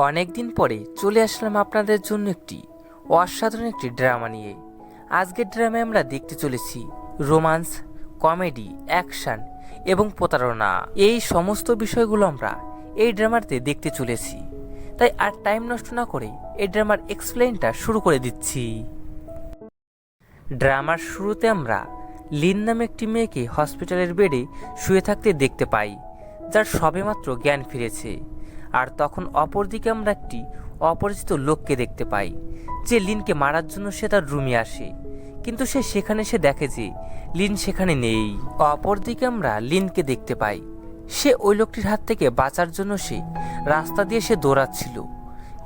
অনেকদিন পরে চলে আসলাম আপনাদের জন্য একটি অসাধারণ একটি ড্রামা নিয়ে। আজকের ড্রামায় আমরা দেখতে চলেছি রোমান্স, কমেডি, অ্যাকশন এবং প্রতারণা। এই সমস্ত বিষয়গুলো আমরা এই ড্রামাতে দেখতে চলেছি। তাই আর টাইম নষ্ট না করে এই ড্রামার এক্সপ্লেইনটা শুরু করে দিচ্ছি। ড্রামার শুরুতে আমরা লিন নামে একটি মেয়েকে হসপিটালের বেডে শুয়ে থাকতে দেখতে পাই, যার সবেমাত্র জ্ঞান ফিরেছে। আর তখন অপরদিকে আমরা একটি অপরিচিত লোককে দেখতে পাই, যে লিনকে মারার জন্য সে তার রুমে আসে, কিন্তু সে সেখানে এসে দেখে যে লিন সেখানে নেই। অপরদিকে আমরা লিনকে দেখতে পাই, সে ওই লোকটির হাত থেকে বাঁচার জন্য সে রাস্তা দিয়ে সে দৌড়াচ্ছিল,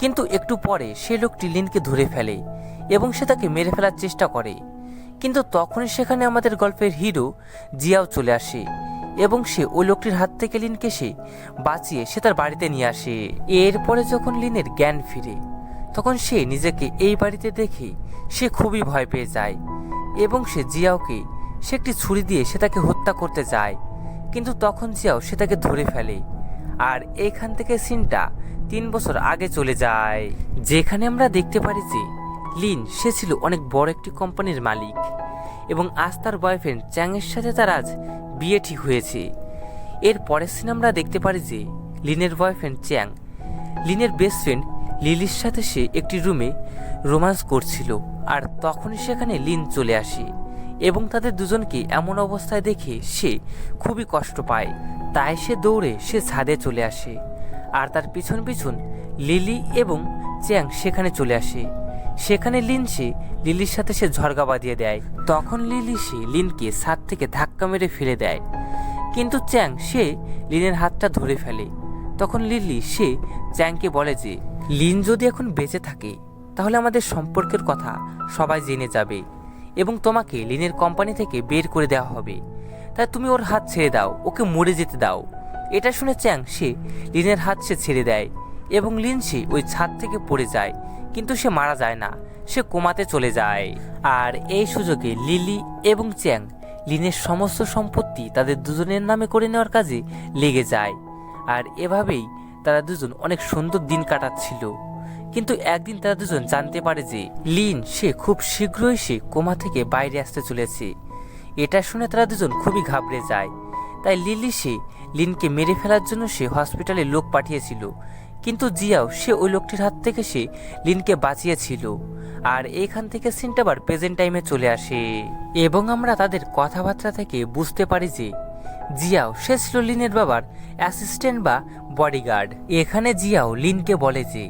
কিন্তু একটু পরে সে লোকটি লিনকে ধরে ফেলে এবং সে তাকে মেরে ফেলার চেষ্টা করে। কিন্তু তখনই সেখানে আমাদের গল্পের হিরো জিয়াও চলে আসে এবং সে ওই লোকটির হাত থেকে লিনকে সে বাঁচিয়ে সে তার বাড়িতে নিয়ে আসে। এরপরে যখন লিনের জ্ঞান ফিরে, তখন সে নিজেকে এই বাড়িতে দেখে সে খুবই ভয় পেয়ে যায় এবং সে জিয়াওকে সে একটি ছুরি দিয়ে সে তাকে হত্যা করতে যায়, কিন্তু তখন জিয়াও সে তাকে ধরে ফেলে। আর এইখান থেকে সিনটা 3 বছর আগে চলে যায়, যেখানে আমরা দেখতে পারি যে লিন সে ছিল অনেক বড় একটি কোম্পানির মালিক এবং আজ তার বয়ফ্রেন্ড চ্যাংয়ের সাথে তার আজ বিয়ে ঠিক হয়েছে। এর পরের সিন আমরা দেখতে পারি যে লিনের বয়ফ্রেন্ড চ্যাং লিনের বেস্ট ফ্রেন্ড লিলির সাথে সে একটি রুমে রোম্যান্স করছিল, আর তখনই সেখানে লিন চলে আসে এবং তাদের দুজনকে এমন অবস্থায় দেখে সে খুবই কষ্ট পায়। তাই সে দৌড়ে সে ছাদে চলে আসে, আর তার পিছন পিছন লিলি এবং চ্যাং সেখানে চলে আসে। সেখানে লিন সে লিলির সাথে সে ঝগড়া বাঁধিয়ে দেয়। তখন লিলি সে লিনকে ছাদ থেকে ধাক্কা মেরে ফেলে দেয়, কিন্তু চ্যাং সে লিনের হাতটা ধরে ফেলে। তখন লিলি সে চ্যাংকে বলে যে লিন যদি এখন বেঁচে থাকে তাহলে আমাদের সম্পর্কের কথা সবাই জেনে যাবে এবং তোমাকে লিনের কোম্পানি থেকে বের করে দেওয়া হবে, তাই তুমি ওর হাত ছেড়ে দাও, ওকে মরে যেতে দাও। এটা শুনে চ্যাং সে লিনের হাত সে ছেড়ে দেয় এবং লিন সে ওই ছাদ থেকে পড়ে যায়, কিন্তু সে মারা যায় না, সে কোমাতে চলে যায়। আর এই সুযোগে লিলি এবং চ্যাং লিনের সমস্ত সম্পত্তি তাদের দুজনের নামে করে নেওয়ার কাজে লেগে যায়। আর এভাবেই তারা দুজন অনেক সুন্দর দিন কাটাচ্ছিল। কিন্তু একদিন তারা দুজন জানতে পারে যে লিন সে খুব শীঘ্রই সে কোমা থেকে বাইরে আসতে চলেছে। এটা শুনে তারা দুজন খুবই ঘাবড়ে যায়। তাই লিলি সে লিনকে মেরে ফেলার জন্য সে হসপিটালে লোক পাঠিয়েছিল, কিন্তু জিয়াও সে ওই লোকটির হাত থেকে সে লিনকে বাঁচিয়েছিল। আর এইখান থেকে সিনটা আবার প্রেজেন্ট টাইমে চলে আসে এবং আমরা তাদের কথাবার্তা থেকে বুঝতে পারি যে জিয়াও সে ছিল লিনের বাবার অ্যাসিস্ট্যান্ট বা বডিগার্ড। এখানে জিয়াও লিনকে বলে যে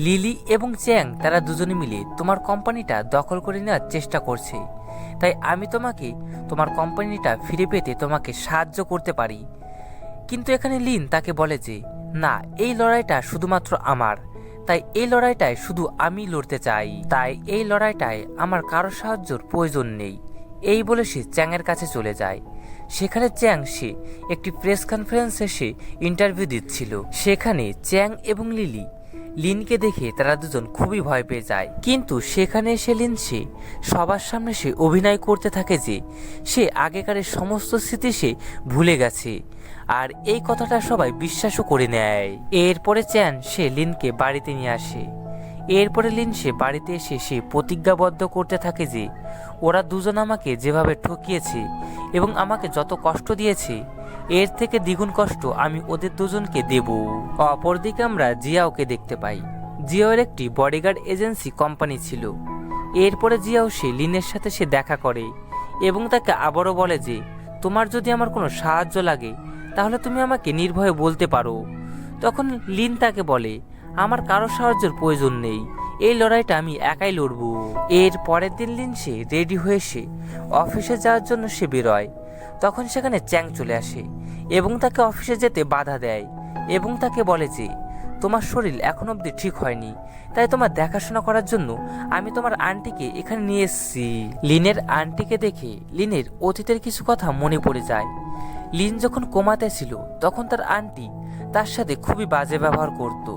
লিলি এবং চ্যাং তারা দুজনে মিলে তোমার কোম্পানিটা দখল করে নেওয়ার চেষ্টা করছে, তাই আমি তোমাকে তোমার কোম্পানিটা ফিরে পেতে তোমাকে সাহায্য করতে পারি। কিন্তু এখানে লিন তাকে বলে যে না, এই লড়াইটা শুধুমাত্র আমার, তাই এই লড়াইটায় শুধু আমি লড়তে চাই, তাই এই লড়াইটায় আমার কারো সাহায্যের প্রয়োজন নেই। এই বলে সে চ্যাংয়ের কাছে চলে যায়। সেখানে চ্যাং সে একটি প্রেস কনফারেন্সে সে ইন্টারভিউ দিচ্ছিল। সেখানে চ্যাং এবং লিলি লিনকে দেখে তারা দুজন খুবই ভয় পেয়ে যায়, কিন্তু সেখানে এসে লিন সে সবার সামনে সে অভিনয় করতে থাকে যে সে আগেকারের সমস্ত স্মৃতি সে ভুলে গেছে। আর এই কথাটা সবাই বিশ্বাসও করে নেয়। এরপরে চ্যান সে লিনকে বাড়িতে নিয়ে আসে। এরপরে লিন সে বাড়িতে এসে সে প্রতিজ্ঞাবদ্ধ করতে থাকে যে ওরা দুজন আমাকে যেভাবে ঠকিয়েছে এবং আমাকে যত কষ্ট দিয়েছে, এর থেকে দ্বিগুণ কষ্ট আমি ওদের দুজনকে দেব। অপরদিকে আমরা জিয়াওকে দেখতে পাই। জিয়াওর একটি বডিগার্ড এজেন্সি কোম্পানি ছিল। এরপরে জিয়াও সে লিনের সাথে সে দেখা করে এবং তাকে আবারও বলে যে তোমার যদি আমার কোনো সাহায্য লাগে তাহলে তুমি আমাকে নির্ভয়ে বলতে পারো। তখন লিন তাকে বলে আমার কারো সাহায্যের প্রয়োজন নেই, এই লড়াইটা আমি একাই লড়ব। এর পরের দিন লিন সে রেডি হয়ে সে অফিসে যাওয়ার জন্য সে বেরোয়। তখন সেখানে চ্যাং চলে আসে এবং তাকে অফিসে যেতে বাধা দেয় এবং তাকে বলে যে তোমার শরীর এখন অবধি ঠিক হয়নি, তাই তোমার দেখাশোনা করার জন্য আমি তোমার আন্টিকে এখানে নিয়ে এসেছি। লিনের আন্টিকে দেখে লিনের অতীতের কিছু কথা মনে পড়ে যায়। লিন যখন কোমাতে ছিল তখন তার আন্টি তার সাথে খুবই বাজে ব্যবহার করত।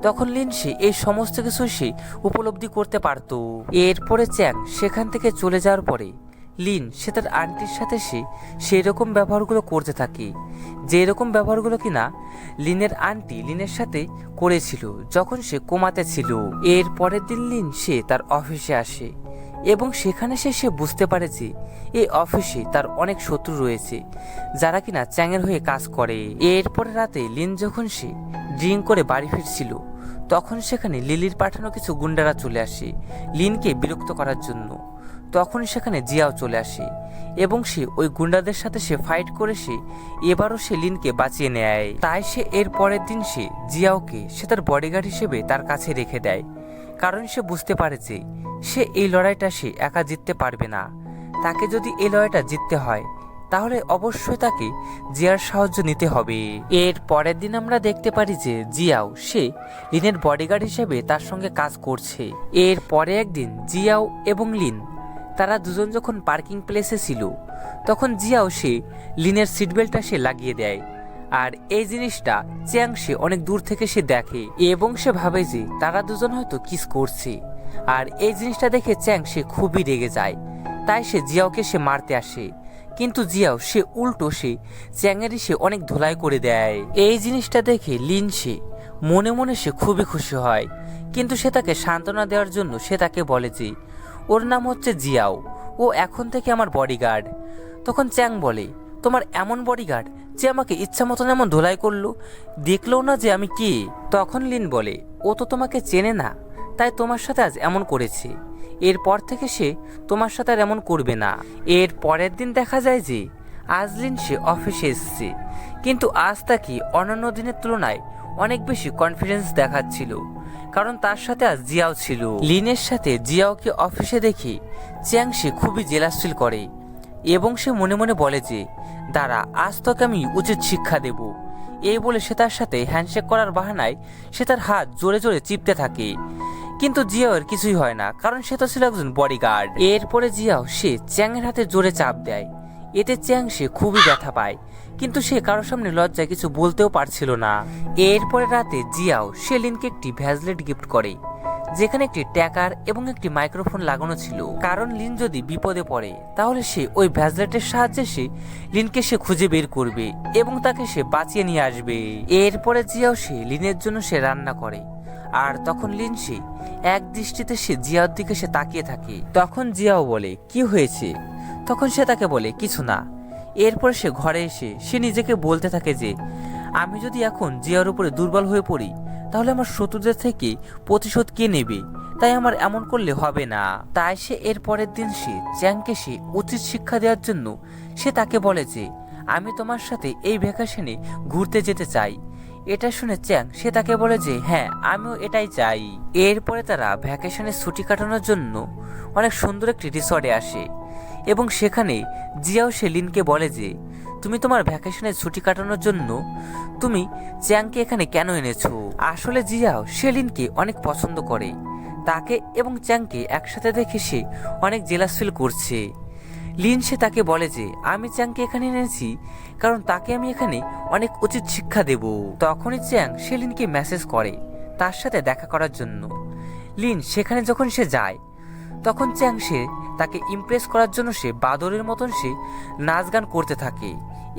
তখন লিন সে এই সমস্ত কিছু সে উপলব্ধি করতে পারত। এরপরে চ্যাং সেখান থেকে চলে যাওয়ার পরে লিন সে তার আন্টির সাথে সেই রকম ব্যবহারগুলো করতে থাকে, যে রকম ব্যবহারগুলো কিনা লিনের আন্টি লিনের সাথে করেছিল যখন সে কোমাতে ছিল। এর পরের দিন লিন সে তার অফিসে আসে এবং সেখানে সে বুঝতে পারে যে এই অফিসে তার অনেক শত্রু রয়েছে যারা কিনা চ্যাংয়ের হয়ে কাজ করে। এরপরে রাতে লিন যখন সে ড্রিঙ্ক করে বাড়ি ফিরছিল তখন সেখানে লিলির পাঠানো কিছু গুন্ডারা চলে আসে লিনকে বিরক্ত করার জন্য। তখন সেখানে জিয়াও চলে আসে এবং সে ওই গুন্ডাদের সাথে ফাইট করে এবারও সে লিনকে বাঁচিয়ে নেয়। তাই সে এর পরের দিন জিয়াওকে তার বডিগার্ড হিসেবে তার কাছে রেখে দেয়, কারণ সে বুঝতে পারে যে সে এই লড়াইটা একা জিততে পারবে না। তাকে যদি এই লড়াইটা জিততে হয় তাহলে অবশ্যই তাকে জিয়ার সাহায্য নিতে হবে। এর পরের দিন আমরা দেখতে পারি যে জিয়াও সে লিনের বডিগার্ড হিসেবে তার সঙ্গে কাজ করছে। এর পরে একদিন জিয়াও এবং লিন তারা দুজন যখন পার্কিং প্লেসে ছিল তখন জিয়াও সে লিনের সিট বেল্টটা লাগিয়ে দেয়। আর এই জিনিসটা চ্যাং অনেক দূর থেকে দেখে এবং সে ভাবে যে তারা দুজন হয়তো কিস করছে। আর এই জিনিসটা দেখে চ্যাং খুবই রেগে যায়, তাই সে জিয়াওকে মারতে আসে, কিন্তু জিয়াও উল্টো চ্যাংয়েরই অনেক ধুলাই করে দেয়। এই জিনিসটা দেখে লিন মনে মনে খুবই খুশি হয়, কিন্তু সে তাকে সান্ত্বনা দেওয়ার জন্য তাকে বলে যে ওর নাম হচ্ছে জিয়াও, ও এখন থেকে আমার বডিগার্ড। তখন চ্যাং বলে, তোমার এমন বডিগার্ড যে আমাকে ইচ্ছা মতন এমন ধোলাই করলো, দেখলো না যে আমি কে? তখন লিন বলে, ও তো তোমাকে চেনে না, তাই তোমার সাথে আজ এমন করেছে, এরপর থেকে তোমার সাথে আর এমন করবে না। এর পরের দিন দেখা যায় যে আজ লিন অফিসে এসছে, কিন্তু আজ তাকে অন্যান্য দিনের তুলনায় অনেক বেশি কনফিডেন্স দেখাচ্ছিল, কারণ তার সাথে আজ জিয়াও ছিল। লিনের সাথে জিয়াওকে অফিসে দেখে চ্যাং খুবই জেলাস ফিল করে এবং সে মনে মনে বলে যে দাঁড়া, আজ তোকে আমি উচিত শিক্ষা দেব। এই বলে সে তার সাথে হ্যান্ডশেক করার বাহানায় তার হাত জোরে জোরে চিপতে থাকে, কিন্তু জিয়াওর কিছুই হয় না, কারণ সে তো ছিল একজন বডিগার্ড। এরপরে জিয়াও চ্যাংয়ের হাতে জোরে চাপ দেয়, এতে চ্যাং খুবই ব্যথা পায়, কিন্তু সে কারোর সামনে লজ্জায় কিছু বলতেও পারছিল না। এরপরে রাতে জিয়াও লিনকে একটি ভ্যাজলেট গিফট করে, যেখানে একটি ট্যাকার এবং একটি মাইক্রোফোন লাগানো ছিল, কারণ লিন যদি বিপদে পড়ে তাহলে ওই ভ্যাজলেটের সাহায্যে লিনকে খুঁজে বের করবে এবং তাকে বাঁচিয়ে নিয়ে আসবে। এরপরে জিয়াও লিনের জন্য রান্না করে, আর তখন লিন এক দৃষ্টিতে জিয়ার দিকে তাকিয়ে থাকে। তখন জিয়াও বলে, কি হয়েছে? তখন সে তাকে বলে, কিছু না। এরপর ঘরে এসে নিজেকে বলতে থাকে যে আমি যদি এখন জিয়ার উপরে দুর্বল হয়ে পড়ি তাহলে আমার শত্রুদের থেকে প্রতিশোধ কে নেবে, তাই আমার এমন করলে হবে না। তাই এর পরের দিন চ্যাংকে উচিত শিক্ষা দেওয়ার জন্য তাকে বলে যে আমি তোমার সাথে এই ভ্যাকেশনে ঘুরতে যেতে চাই। এটা শুনে চ্যাং তাকে বলে যে হ্যাঁ, আমিও এটাই চাই। এরপরে তারা ভ্যাকেশনে ছুটি কাটানোর জন্য অনেক সুন্দর একটি রিসর্টে আসে এবং সেখানে জিয়াও লিনকে বলে যে তুমি তোমার ভ্যাকেশনে ছুটি কাটানোর জন্য তুমি চ্যাংকে এখানে কেন এনেছো? আসলে জিয়াও লিনকে অনেক পছন্দ করে, তাকে এবং চ্যাংকে একসাথে দেখে অনেক জেলাস ফিল করছে। লিন তাকে বলে যে আমি চ্যাংকে এখানে এনেছি কারণ তাকে আমি এখানে অনেক উচিত শিক্ষা দেব। তখনই চ্যাং লিনকে মেসেজ করে তার সাথে দেখা করার জন্য। লিন সেখানে যখন যায় তখন চ্যাং তাকে ইমপ্রেস করার জন্য বাদরের মতন নাচ গান করতে থাকে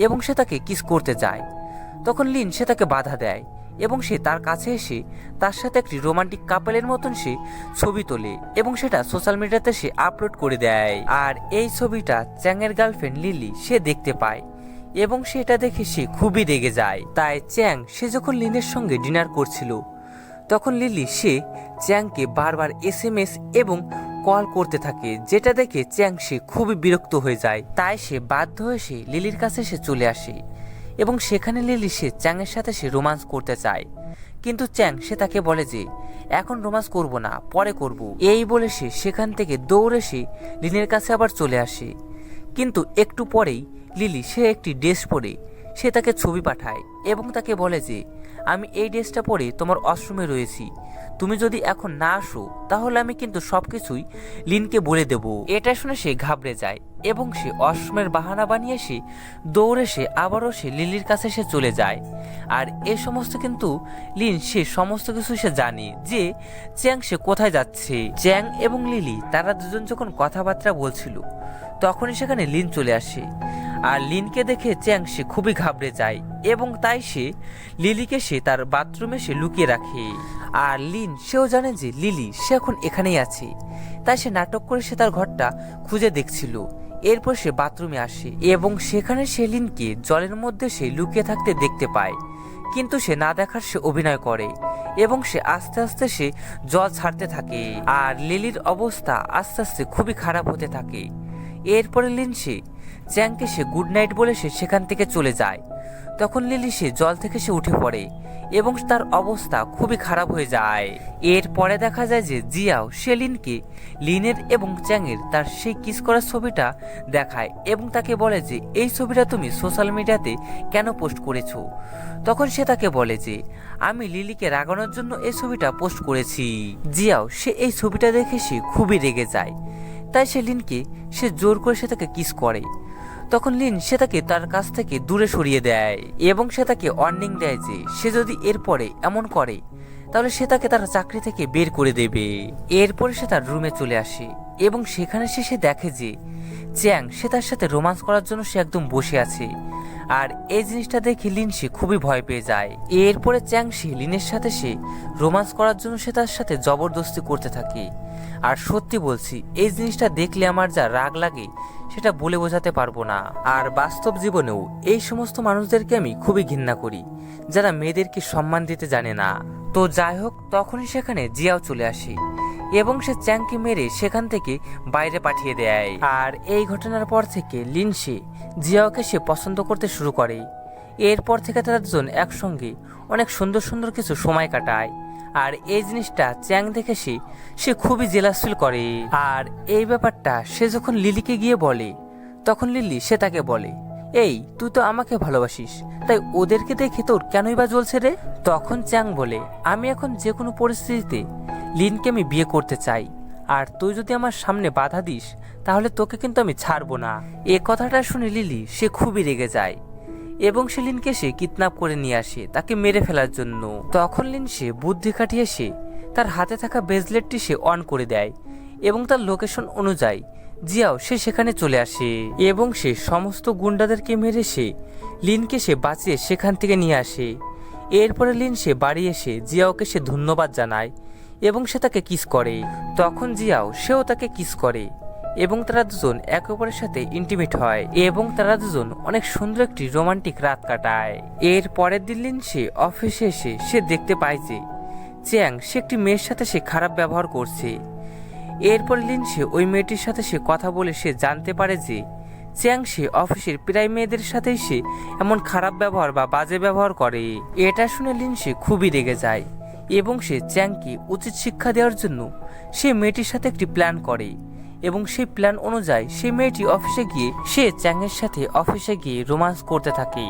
এবং তাকে কিস করতে যায়। তখন লিন তাকে বাধা দেয় এবং তার কাছে এসে তার সাথে একটি রোমান্টিক কাপলের মতন ছবি তোলে এবং সেটা সোশ্যাল মিডিয়াতে আপলোড করে দেয়। আর এই ছবিটা চ্যাংয়ের গার্লফ্রেন্ড লিলি দেখতে পায় এবং সেটা দেখে খুবই রেগে যায়। তাই চ্যাং যখন লিনের সঙ্গে ডিনার করছিল তখন লিলি চ্যাংকে বারবার SMS এবং কল করতে থাকে, যেটা দেখে চ্যাং খুবই বিরক্ত হয়ে যায়। তাই বাধ্য হয়ে লিলির কাছে চলে আসে এবং সেখানে লিলি চ্যাংয়ের সাথে রোমান্স করতে চায়, কিন্তু চ্যাং তাকে বলে যে এখন রোমান্স করব না, পরে করব। এই বলে সেখান থেকে দৌড়ে লিনের কাছে আবার চলে আসে, কিন্তু একটু পরেই লিলি একটি ড্রেস পরে তাকে ছবি পাঠায় এবং তাকে বলে যে আমি এই ড্রেসটা পরে তোমার ওয়াশরুমে রয়েছি, তুমি যদি এখন না আসো তাহলে আমি কিন্তু সবকিছুই লিনকে বলে দেব। এটা শুনে ঘাবড়ে যায় এবং ওয়াশরুমের বাহানা বানিয়ে দৌড়ে আবারও লিলির কাছে চলে যায়। আর এ সমস্ত কিন্তু লিন সমস্ত কিছু জানে যে চ্যাং কোথায় যাচ্ছে। চ্যাং এবং লিলি তারা দুজন যখন কথাবার্তা বলছিল তখনই সেখানে লিন চলে আসে। আর লিনকে দেখে চ্যাং সে খুবই ঘাবড়ে যায় এবং তাই সে লিলিকে সে তার বাথরুমে সে লুকিয়ে রাখে। আর লিন সেও জানে যে লিলি সে এখন এখানেই আছে, তাই সে নাটক করে সে তার ঘরটা খুঁজে দেখছিল। এরপর সে বাথরুমে আসে এবং সেখানে সে লিনকে জলের মধ্যে সে লুকিয়ে থাকতে দেখতে পায়, কিন্তু সে না দেখার সে অভিনয় করে এবং সে আস্তে আস্তে সে জল ছাড়তে থাকে। আর লিলির অবস্থা আস্তে আস্তে খুবই খারাপ হতে থাকে। এরপরে লিন সে চ্যাংকে সে গুড নাইট বলে সে সেখান থেকে চলে যায়। তখন লিলি সে জল থেকে সে উঠে পড়ে এবং তার অবস্থা খুবই খারাপ হয়ে যায়। এরপরে দেখা যায় যে জিয়াও সে লিনকে লিনের এবং চ্যাংয়ের তার সেই কিস করার ছবিটা দেখায় এবং তাকে বলে যে এই ছবিটা তুমি সোশ্যাল মিডিয়াতে কেন পোস্ট করেছো। তখন সে তাকে বলে যে আমি লিলিকে রাগানোর জন্য এই ছবিটা পোস্ট করেছি। জিয়াও সে এই ছবিটা দেখে সে খুবই রেগে যায়, তাই সে লিনকে সে জোর করে সে তাকে কিস করে। তখন লিন সে তাকে তার কাছ থেকে দূরে সরিয়ে দেয় এবং সে তাকে ওয়ার্নিং দেয় যে সে যদি এরপরে এমন করে তাহলে সে তাকে তার চাকরি থেকে বের করে দেবে। এরপরে সে তার রুমে চলে আসে এবং সেখানে সে দেখে যে চ্যাং সে তার সাথে রোমান্স করার জন্য সে একদম বসে আছে। আর এই জিনিসটা দেখে লিন সে খুবই ভয় পেয়ে যায়। এরপরে চ্যাং সে লিনের সাথে সে রোমান্স করার জন্য সে তার সাথে জবরদস্তি করতে থাকে। আর সত্যি বলছি এই জিনিসটা দেখলে আমার যা রাগ লাগে সেটা বলে বোঝাতে পারবো না। আর বাস্তব জীবনেও এই সমস্ত মানুষদেরকে আমি খুবই ঘৃণা করি যারা মেয়েদেরকে সম্মান দিতে জানে না। তো যাই হোক, তখনই সেখানে জিয়াও চলে আসে এবং সে চ্যাংকে মেরে সেখান থেকে বাইরে পাঠিয়ে দেয়। আর এই ঘটনার পর থেকে লিন সে জিয়াওকে সে পছন্দ করতে শুরু করে। এরপর থেকে তারা দুজন একসঙ্গে অনেক সুন্দর সুন্দর কিছু সময় কাটায়। আর এই জিনিসটা চ্যাং দেখে সে খুবই জেলাস ফিল করে। আর এই ব্যাপারটা সে যখন লিলিকে গিয়ে বলে তখন লিলি সে তাকে বলে, এই তুই তো আমাকে ভালোবাসিস, তাই ওদেরকে দেখে তোর কেনই বা জ্বলছে রে। তখন চ্যাং বলে, আমি এখন যে কোনো পরিস্থিতিতে লিনকে আমি বিয়ে করতে চাই, আর তুই যদি আমার সামনে বাধা দিস তাহলে তোকে কিন্তু আমি ছাড়বো না। এ কথাটা শুনে লিলি সে খুবই রেগে যায় এবং সে লিনকে সে কিডন্যাপ করে নিয়ে আসে তাকে মেরে ফেলার জন্য। তখন লিন সে বুদ্ধি খাটিয়ে সে তার হাতে থাকা ব্রেসলেটটি সে অন করে দেয় এবং তার লোকেশন অনুযায়ী জিয়াও সে সেখানে চলে আসে এবং সে সমস্ত গুন্ডাদেরকে মেরে সে লিনকে সে বাঁচিয়ে সেখান থেকে নিয়ে আসে। এরপরে লিন সে বাড়ি এসে জিয়াওকে সে ধন্যবাদ জানায় এবং সে তাকে কিস করে। তখন জিয়াও সেও তাকে কিস করে এবং তারা দুজন একে অপরের সাথে ইন্টিমেট হয় এবং তারা দুজন অনেক সুন্দর একটি রোমান্টিক রাত কাটায়। এর পরের দিন লিন সে অফিসে এসে সে দেখতে পায় যে চ্যাং সে একটি মেয়ের সাথে সে খারাপ ব্যবহার করছে। এরপর লিন সে ওই মেয়েটির সাথে সে কথা বলে সে জানতে পারে যে চ্যাং সে অফিসের প্রায় মেয়েদের সাথেই সে এমন খারাপ ব্যবহার বা বাজে ব্যবহার করে। এটা শুনে লিন সে খুবই রেগে যায় এবং সে চ্যাংকে উচিত শিক্ষা দেওয়ার জন্য সে মেয়েটির সাথে একটি প্ল্যান করে এবং সেই প্ল্যান অনুযায়ী সে মেয়েটি অফিসে গিয়ে সে চ্যাংয়ের সাথে অফিসে গিয়ে রোমান্স করতে থাকে।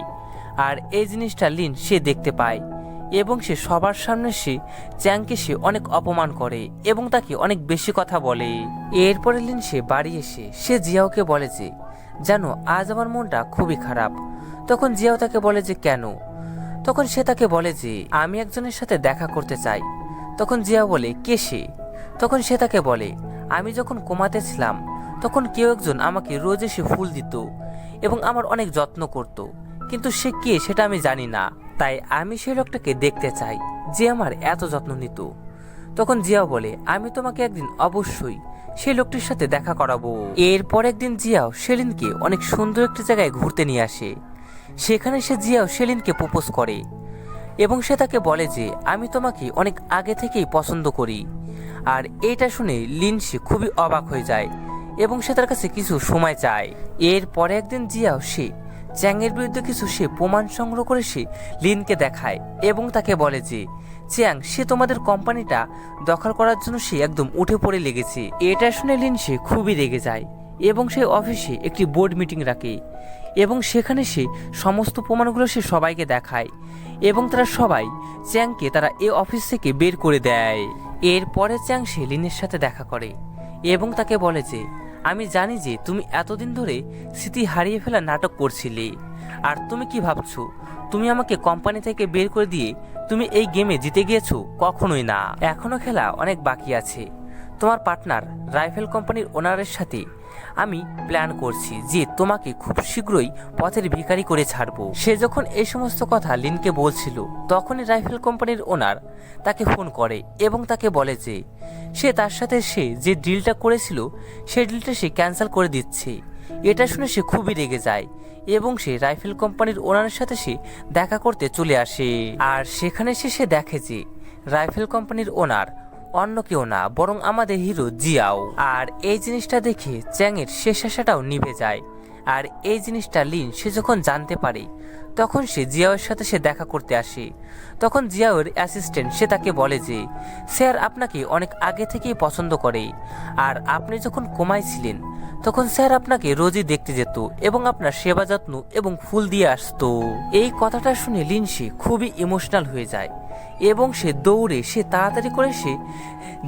আর এই জিনিসটা লিন সে দেখতে পায় এবং সে সবার সামনে সে চ্যাংকে সে অনেক অপমান করে এবং তাকে অনেক বেশি কথা বলে। এরপরে লিন সে বাড়ি এসে সে জিয়াওকে বলে যে জানো আজ আমার মনটা খুবই খারাপ। তখন জিয়াও তাকে বলে যে কেন? তখন সে তাকে বলে যে আমি একজনের সাথে দেখা করতে চাই। তখন জিয়া বলে কে সে? তখন সে তাকে বলে আমি যখন কোমাতে ছিলাম তখন কেউ একজন আমাকে রোজ এসে ফুল দিত এবং আমার অনেক যত্ন করত, কিন্তু সে কে সেটা আমি জানি না, তাই আমি সেই লোকটাকে দেখতে চাই যে আমার এত যত্ন নিত। তখন জিয়াও বলে আমি তোমাকে একদিন অবশ্যই সেই লোকটির সাথে দেখা করাবো। এরপর একদিন জিয়াও সেলিনকে অনেক সুন্দর একটি জায়গায় ঘুরতে নিয়ে আসে। সেখানে সে জিয়াও সেলিনকে প্রপোজ করে এবং সে তাকে বলে যে আমি তোমাকে অনেক আগে থেকেই পছন্দ করি। আর এইটা শুনে লিন সে খুবই অবাক হয়ে যায় এবং সে তার কাছে কিছু সময় চায়। এরপরে একদিন জিয়াও সে চ্যাংয়ের বিরুদ্ধে কিছু সে প্রমাণ সংগ্রহ করে সে লিনকে দেখায় এবং তাকে বলে যে চ্যাং সে তোমাদের কোম্পানিটা দখল করার জন্য সে একদম উঠে পড়ে লেগেছে। এটা শুনে লিন সে খুবই রেগে যায় এবং সে অফিসে একটি বোর্ড মিটিং রাখে এবং সেখানে সে সমস্ত প্রমাণগুলো সে সবাইকে দেখায় এবং তারা সবাই চ্যাংকে তারা এই অফিস থেকে বের করে দেয়। এরপরে চ্যাং সে লিনের সাথে দেখা করে এবং তাকে বলে যে আমি জানি যে তুমি এতদিন ধরে স্মৃতি হারিয়ে ফেলা নাটক করছিলে, আর তুমি কি ভাবছো তুমি আমাকে কোম্পানি থেকে বের করে দিয়ে তুমি এই গেমে জিতে গিয়েছো? কখনোই না, এখনো খেলা অনেক বাকি আছে। তোমার পার্টনার রাইফেল কোম্পানির ওনারের সাথে আমি প্ল্যান করছি যে তোমাকে খুব শীঘ্রই পথের ভিখারি করে ছাড়বো। সে যখন এই সমস্ত কথা লিনকে বলছিল তখনই রাইফেল কোম্পানির ওনার তাকে ফোন করে এবং তাকে বলে যে তার সাথে সে যে ডিলটা করেছিল সেই ডিলটা সে ক্যান্সেল করে দিচ্ছে। এটা শুনে সে খুবই রেগে যায় এবং সে রাইফেল কোম্পানির ওনারের সাথে সে দেখা করতে চলে আসে। আর সেখানে সে দেখে যে রাইফেল কোম্পানির ওনার অন্য কেউ না বরং আমাদের হিরো জিয়াও। আর এই জিনিসটা দেখে চ্যাংয়ের শেষ আশাটাও নিভে যায়। আর এই জিনিসটা লিন সে যখন জানতে পারে তখন সে জিয়াওয়ের সাথে সে দেখা করতে আসে। তখন জিয়াওয়ের অ্যাসিস্ট্যান্ট সে তাকে বলে যে স্যার আপনাকে অনেক আগে থেকেই পছন্দ করে, আর আপনি যখন কোমায় ছিলেন তখন স্যার আপনাকে রোজই দেখতে যেত এবং আপনার সেবা যত্ন এবং ফুল দিয়ে আসতো। এই কথাটা শুনে লিন সে খুবই ইমোশনাল হয়ে যায় এবং সে দৌড়ে সে তাড়াতাড়ি করে সে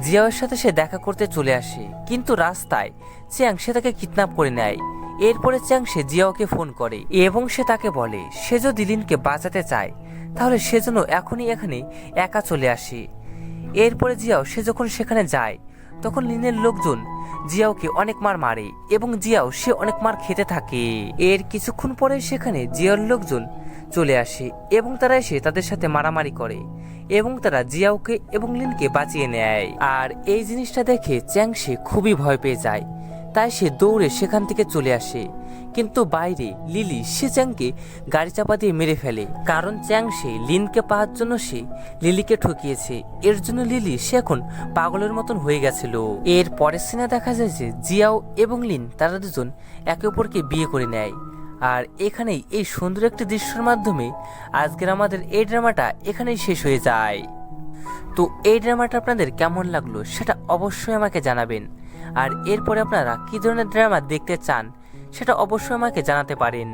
জিয়াওয়ের সাথে সে দেখা করতে চলে আসে। কিন্তু রাস্তায় চ্যাং সে তাকে কিডন্যাপ করে নেয়। এরপরে চ্যাং সে জিয়াওকে ফোন করে এবং সে তাকে বলে সে যদি লিনকে বাঁচাতে চায় তাহলে সে যেন এখনই এখানে একা চলে আসে। এরপরে জিয়াও সে যখন সেখানে যায় তখন লিনের লোকজন জিয়াওকে অনেক মার মারে এবং জিয়াও সে অনেক মার খেতে থাকে। এর কিছুক্ষণ পরে সেখানে জিয়াওর লোকজন চলে আসে এবং তারা এসে তাদের সাথে মারামারি করে এবং তারা জিয়াওকে এবং লিনকে বাঁচিয়ে নেয়। আর এই জিনিসটা দেখে চ্যাং সে খুবই ভয় পেয়ে যায়, তাই সে দৌড়ে সেখান থেকে চলে আসে। কিন্তু বাইরে লিলি সে চ্যাংকে গাড়ি চাপা দিয়ে মেরে ফেলে, কারণ চ্যাং সে লিনকে পাওয়ার জন্য সে লিলিকে ঠকিয়েছে। এর জন্য লিলি সে এখন পাগলের মতন হয়ে গেছিল। এর পরের সিনে দেখা যায় যে জিয়াও এবং লিন তারা দুজন একে অপরকে বিয়ে করে নেয়। আর এখানেই এই সুন্দর একটি দৃশ্যের মাধ্যমে আজকের আমাদের এই ড্রামাটা এখানেই শেষ হয়ে যায়। তো এই ড্রামাটা আপনাদের কেমন লাগলো সেটা অবশ্যই আমাকে জানাবেন। আর এরপরে আপনারা কী ধরনের ড্রামা দেখতে চান সেটা অবশ্যই আমাকে জানাতে পারেন।